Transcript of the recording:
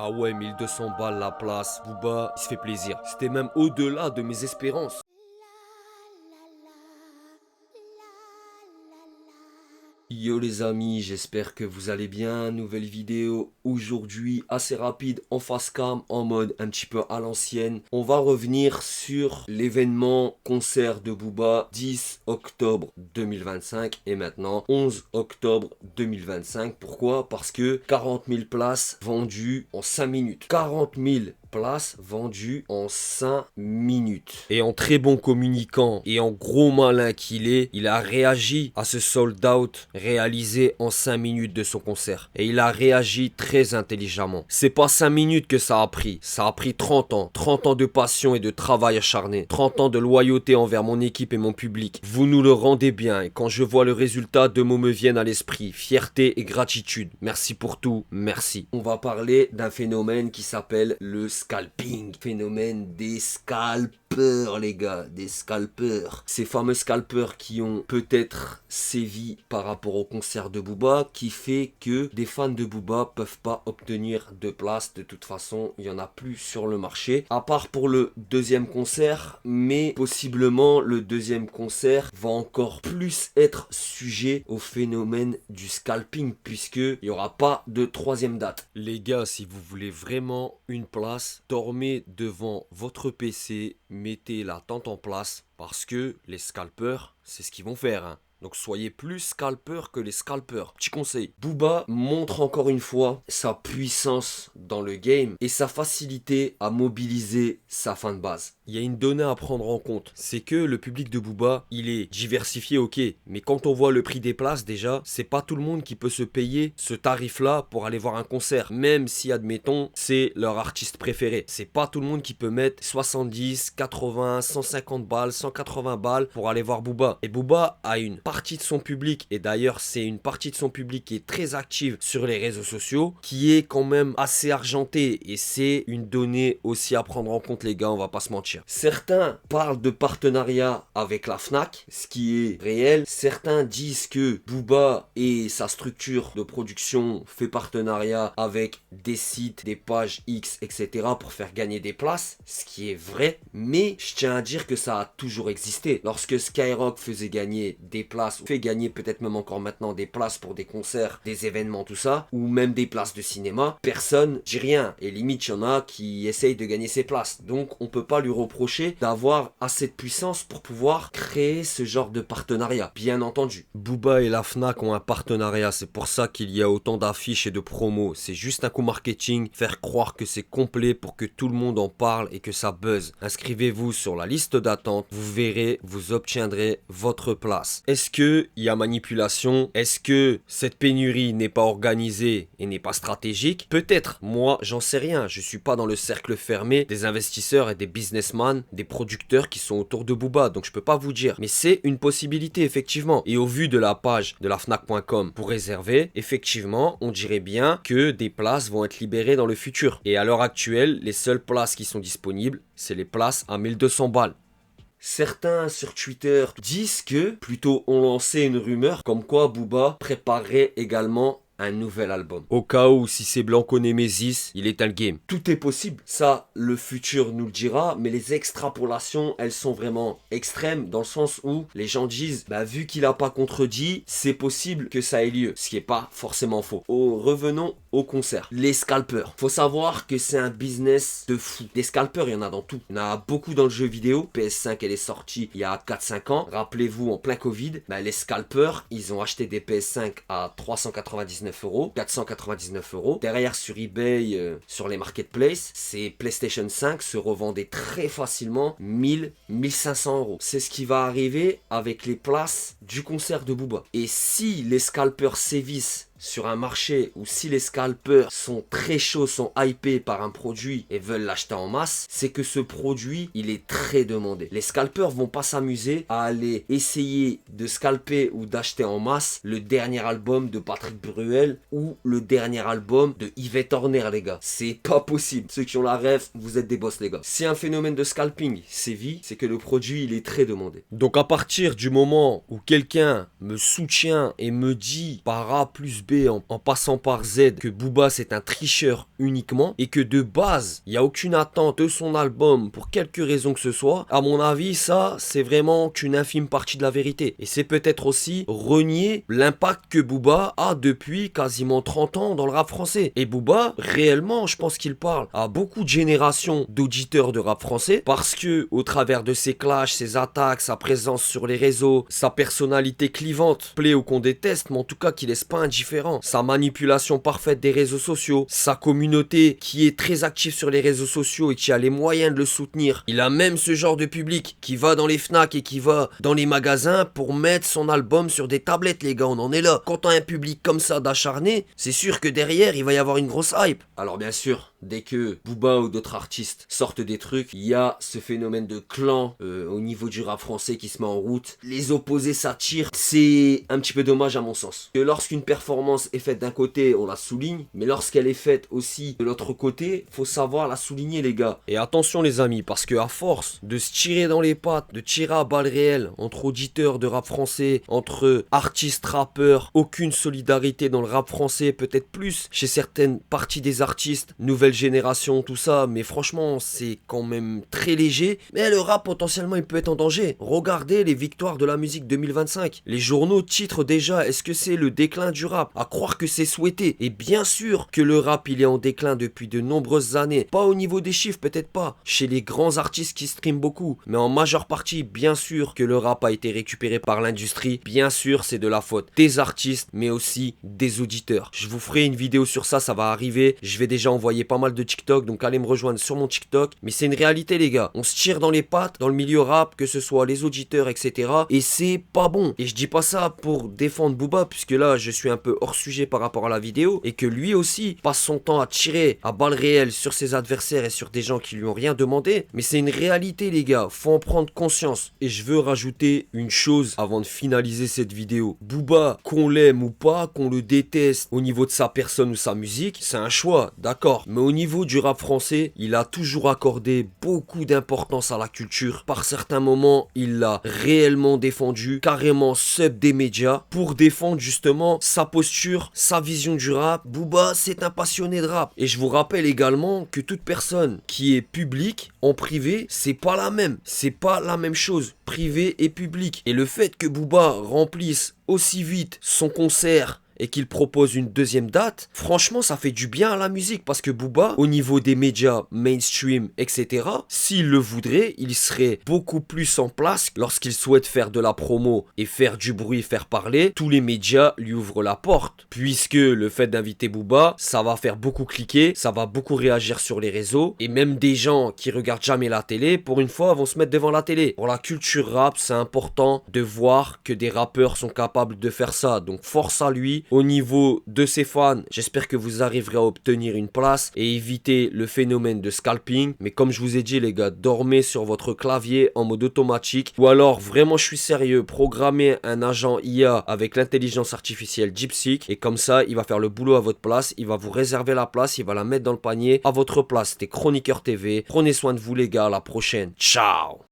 Ah ouais, 1200 balles la place, Booba, il se fait plaisir. C'était même au-delà de mes espérances. Yo les amis, j'espère que vous allez bien. Nouvelle vidéo aujourd'hui assez rapide en face cam, en mode un petit peu à l'ancienne. On va revenir sur l'événement concert de Booba 10 octobre 2025 et maintenant 11 octobre 2025. Pourquoi? Parce que 40 000 places vendues en 5 minutes. 40 000 places vendues en 5 minutes. Et en très bon communicant et en gros malin qu'il est, il a réagi à ce sold out réalisé en 5 minutes de son concert. Et il a réagi très intelligemment. C'est pas 5 minutes que ça a pris 30 ans. 30 ans de passion et de travail acharné. 30 ans de loyauté envers mon équipe et mon public. Vous nous le rendez bien et quand je vois le résultat, deux mots me viennent à l'esprit. Fierté et gratitude. Merci pour tout, merci. On va parler d'un phénomène qui s'appelle le scalping. Phénomène des scalpeurs, les gars, des scalpeurs. Ces fameux scalpeurs qui ont peut-être sévi par rapport au concert de Booba, qui fait que des fans de Booba peuvent pas obtenir de place. De toute façon, il y en a plus sur le marché, à part pour le deuxième concert, mais possiblement le deuxième concert va encore plus être sujet au phénomène du scalping, puisque il y aura pas de troisième date. Les gars, si vous voulez vraiment une place, dormez devant votre PC, mettez la tente en place, parce que les scalpeurs, c'est ce qu'ils vont faire, hein. Donc soyez plus scalpeurs que les scalpeurs. Petit conseil, Booba montre encore une fois sa puissance dans le game et sa facilité à mobiliser sa fanbase. Il y a une donnée à prendre en compte, c'est que le public de Booba, il est diversifié, ok, mais quand on voit le prix des places déjà, c'est pas tout le monde qui peut se payer ce tarif-là pour aller voir un concert, même si admettons c'est leur artiste préféré. C'est pas tout le monde qui peut mettre 70, 80, 150 balles, 180 balles pour aller voir Booba. Et Booba a une partie de son public, et d'ailleurs c'est une partie de son public qui est très active sur les réseaux sociaux, qui est quand même assez argentée, et c'est une donnée aussi à prendre en compte, les gars, on va pas se mentir. Certains parlent de partenariat avec la Fnac, ce qui est réel. Certains disent que Booba et sa structure de production fait partenariat avec des sites, des pages X, etc. pour faire gagner des places, ce qui est vrai, mais je tiens à dire que ça a toujours existé. Lorsque Skyrock faisait gagner des places, ou fait gagner peut-être même encore maintenant des places pour des concerts, des événements, tout ça, ou même des places de cinéma, personne dit rien. Et limite, il y en a qui essayent de gagner ces places. Donc, on peut pas lui reprocher d'avoir assez de puissance pour pouvoir créer ce genre de partenariat. Bien entendu. Booba et la Fnac ont un partenariat. C'est pour ça qu'il y a autant d'affiches et de promos. C'est juste un coup marketing. Faire croire que c'est complet pour que tout le monde en parle et que ça buzz. Inscrivez-vous sur la liste d'attente. Vous verrez, vous obtiendrez votre place. Est-ce que il y a manipulation? Est-ce que cette pénurie n'est pas organisée et n'est pas stratégique? Peut-être. Moi, j'en sais rien. Je suis pas dans le cercle fermé des investisseurs et des businessmen, des producteurs qui sont autour de Booba. Donc je peux pas vous dire. Mais c'est une possibilité, effectivement. Et au vu de la page de la Fnac.com pour réserver, effectivement, on dirait bien que des places vont être libérées dans le futur. Et à l'heure actuelle, les seules places qui sont disponibles, c'est les places à 1200 balles. Certains sur Twitter disent que, plutôt ont lancé une rumeur comme quoi Booba préparerait également un nouvel album. Au cas où, si c'est Blanco Nemesis, il est un game. Tout est possible. Ça, le futur nous le dira, mais les extrapolations, elles sont vraiment extrêmes dans le sens où les gens disent, bah vu qu'il a pas contredit, c'est possible que ça ait lieu. Ce qui est pas forcément faux. Revenons au concert. Les scalpeurs. Faut savoir que c'est un business de fou. Des scalpeurs, il y en a dans tout. Il y en a beaucoup dans le jeu vidéo. PS5, elle est sortie il y a 4-5 ans. Rappelez-vous, en plein Covid, bah, les scalpeurs, ils ont acheté des PS5 à 399 euros, 499 euros. Derrière sur eBay, sur les marketplaces, ces PlayStation 5 se revendaient très facilement 1000, 1500 euros. C'est ce qui va arriver avec les places du concert de Booba. Et si les scalpeurs sévissent sur un marché où si les scalpers sont très chauds, sont hypés par un produit et veulent l'acheter en masse, c'est que ce produit, il est très demandé. Les scalpers vont pas s'amuser à aller essayer de scalper ou d'acheter en masse le dernier album de Patrick Bruel ou le dernier album de Yvette Horner, les gars. C'est pas possible. Ceux qui ont la ref, vous êtes des boss, les gars. Si un phénomène de scalping sévit, c'est que le produit, il est très demandé. Donc à partir du moment où quelqu'un me soutient et me dit par A plus B B en passant par Z que Booba c'est un tricheur uniquement et que de base il n'y a aucune attente de son album pour quelque raison que ce soit, à mon avis ça c'est vraiment qu'une infime partie de la vérité. Et c'est peut-être aussi renier l'impact que Booba a depuis quasiment 30 ans dans le rap français. Et Booba, réellement, je pense qu'il parle à beaucoup de générations d'auditeurs de rap français parce que au travers de ses clashs, ses attaques, sa présence sur les réseaux, sa personnalité clivante, plaît ou qu'on déteste, mais en tout cas qui laisse pas indifférent, sa manipulation parfaite des réseaux sociaux, sa communauté qui est très active sur les réseaux sociaux et qui a les moyens de le soutenir. Il a même ce genre de public qui va dans les Fnac et qui va dans les magasins pour mettre son album sur des tablettes, les gars, on en est là. Quand t'as un public comme ça d'acharné, c'est sûr que derrière il va y avoir une grosse hype. Alors bien sûr, dès que Booba ou d'autres artistes sortent des trucs, il y a ce phénomène de clan au niveau du rap français qui se met en route. Les opposés s'attirent. C'est un petit peu dommage à mon sens. Que lorsqu'une performance est faite d'un côté, on la souligne, mais lorsqu'elle est faite aussi de l'autre côté, faut savoir la souligner, les gars. Et attention les amis, parce que à force de se tirer dans les pattes, de tirer à balles réelles entre auditeurs de rap français, entre artistes rappeurs, aucune solidarité dans le rap français, peut-être plus chez certaines parties des artistes, nouvelle génération, tout ça, mais franchement c'est quand même très léger. Mais le rap potentiellement il peut être en danger. Regardez les victoires de la musique 2025. Les journaux titrent déjà, est-ce que c'est le déclin du rap? À croire que c'est souhaité. Et bien sûr que le rap il est en déclin depuis de nombreuses années. Pas au niveau des chiffres, peut-être pas. Chez les grands artistes qui streament beaucoup. Mais en majeure partie, bien sûr que le rap a été récupéré par l'industrie. Bien sûr c'est de la faute des artistes, mais aussi des auditeurs. Je vous ferai une vidéo sur ça, ça va arriver. Je vais déjà envoyer pas mal de TikTok, donc allez me rejoindre sur mon TikTok. Mais c'est une réalité les gars. On se tire dans les pattes dans le milieu rap, que ce soit les auditeurs, etc. Et c'est pas bon. Et je dis pas ça pour défendre Booba, puisque là je suis un peu hors sujet par rapport à la vidéo. Et que lui aussi passe son temps à tirer à balles réelles sur ses adversaires et sur des gens qui lui ont rien demandé. Mais c'est une réalité les gars, faut en prendre conscience. Et je veux rajouter une chose avant de finaliser cette vidéo. Booba, qu'on l'aime ou pas, qu'on le déteste au niveau de sa personne ou sa musique, c'est un choix, d'accord. Mais au niveau du rap français, il a toujours accordé beaucoup d'importance à la culture. Par certains moments, il l'a réellement défendu, carrément sub des médias, pour défendre justement sa posture, sa vision du rap. Booba, c'est un passionné de rap. Et je vous rappelle également que toute personne qui est publique, en privé, c'est pas la même. C'est pas la même chose, privé et public. Et le fait que Booba remplisse aussi vite son concert et qu'il propose une deuxième date, franchement ça fait du bien à la musique parce que Booba, au niveau des médias mainstream, etc., s'il le voudrait, il serait beaucoup plus en place lorsqu'il souhaite faire de la promo et faire du bruit, faire parler, tous les médias lui ouvrent la porte, puisque le fait d'inviter Booba, ça va faire beaucoup cliquer, ça va beaucoup réagir sur les réseaux, et même des gens qui regardent jamais la télé, pour une fois vont se mettre devant la télé. Pour la culture rap, c'est important de voir que des rappeurs sont capables de faire ça, donc force à lui. Au niveau de ses fans, j'espère que vous arriverez à obtenir une place et éviter le phénomène de scalping. Mais comme je vous ai dit les gars, dormez sur votre clavier en mode automatique. Ou alors, vraiment je suis sérieux, programmez un agent IA avec l'intelligence artificielle DeepSeek. Et comme ça, il va faire le boulot à votre place. Il va vous réserver la place, il va la mettre dans le panier à votre place. C'était Chroniqueur TV. Prenez soin de vous les gars, à la prochaine. Ciao.